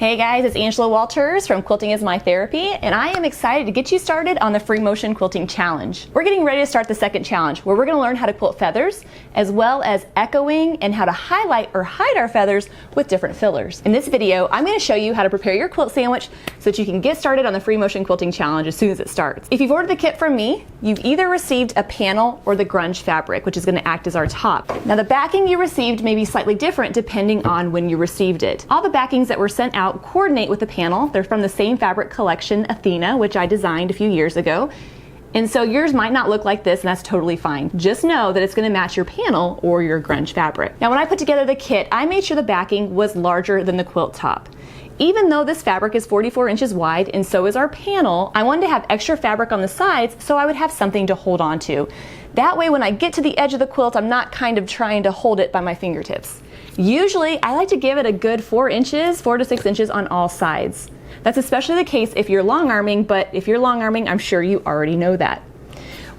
Hey guys, it's Angela Walters from Quilting is My Therapy, and I am excited to get you started on the Free-motion Quilting Challenge. We're getting ready to start the second challenge, where we're going to learn how to quilt feathers, as well as echoing and how to highlight or hide our feathers with different fillers. In this video, I'm going to show you how to prepare your quilt sandwich so that you can get started on the Free-motion Quilting Challenge as soon as it starts. If you've ordered the kit from me, you've either received a panel or the grunge fabric, which is going to act as our top. Now, the backing you received may be slightly different depending on when you received it. All the backings that were sent out coordinate with the panel. They're from the same fabric collection, Athena, which I designed a few years ago. And so yours might not look like this, and that's totally fine. Just know that it's going to match your panel or your grunge fabric. Now, when I put together the kit, I made sure the backing was larger than the quilt top. Even though this fabric is 44 inches wide and so is our panel, I wanted to have extra fabric on the sides so I would have something to hold on to. That way when I get to the edge of the quilt, I'm not kind of trying to hold it by my fingertips. Usually, I like to give it a good 4 to 6 inches on all sides. That's especially the case if you're long arming, but if you're long arming, I'm sure you already know that.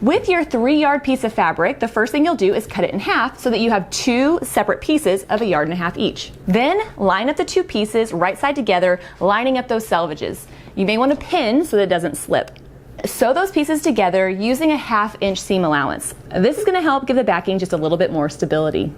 With your 3-yard piece of fabric, the first thing you'll do is cut it in half so that you have 2 separate pieces of 1.5 yards each. Then line up the 2 pieces right side together, lining up those selvages. You may want to pin so that it doesn't slip. Sew those pieces together using a 1/2 inch seam allowance. This is going to help give the backing just a little bit more stability.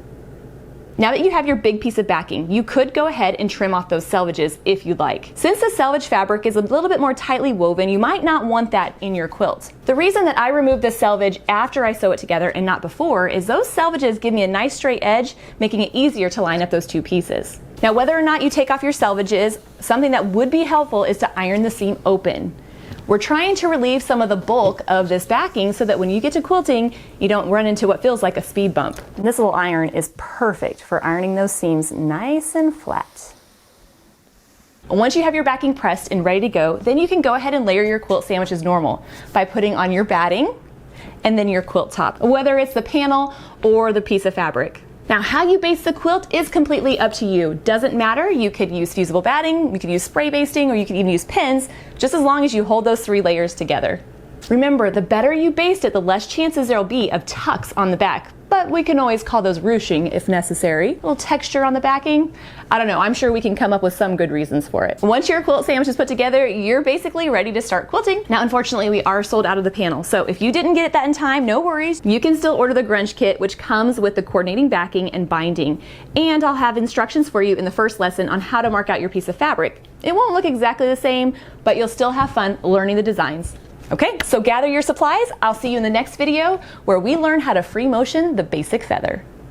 Now that you have your big piece of backing, you could go ahead and trim off those selvages if you'd like. Since the selvage fabric is a little bit more tightly woven, you might not want that in your quilt. The reason that I remove the selvage after I sew it together and not before is those selvages give me a nice straight edge, making it easier to line up those 2 pieces. Now, whether or not you take off your selvages, something that would be helpful is to iron the seam open. We're trying to relieve some of the bulk of this backing so that when you get to quilting, you don't run into what feels like a speed bump. And this little iron is perfect for ironing those seams nice and flat. Once you have your backing pressed and ready to go, then you can go ahead and layer your quilt sandwich as normal by putting on your batting and then your quilt top, whether it's the panel or the piece of fabric. Now, how you base the quilt is completely up to you. Doesn't matter, you could use fusible batting, you could use spray basting, or you could even use pins, just as long as you hold those 3 layers together. Remember, the better you baste it, the less chances there'll be of tucks on the back, but we can always call those ruching if necessary. A little texture on the backing. I don't know, I'm sure we can come up with some good reasons for it. Once your quilt sandwich is put together, you're basically ready to start quilting. Now, unfortunately, we are sold out of the panel, so if you didn't get it that in time, no worries. You can still order the grunge kit, which comes with the coordinating backing and binding. And I'll have instructions for you in the first lesson on how to mark out your piece of fabric. It won't look exactly the same, but you'll still have fun learning the designs. Okay, so gather your supplies. I'll see you in the next video where we learn how to free motion the basic feather.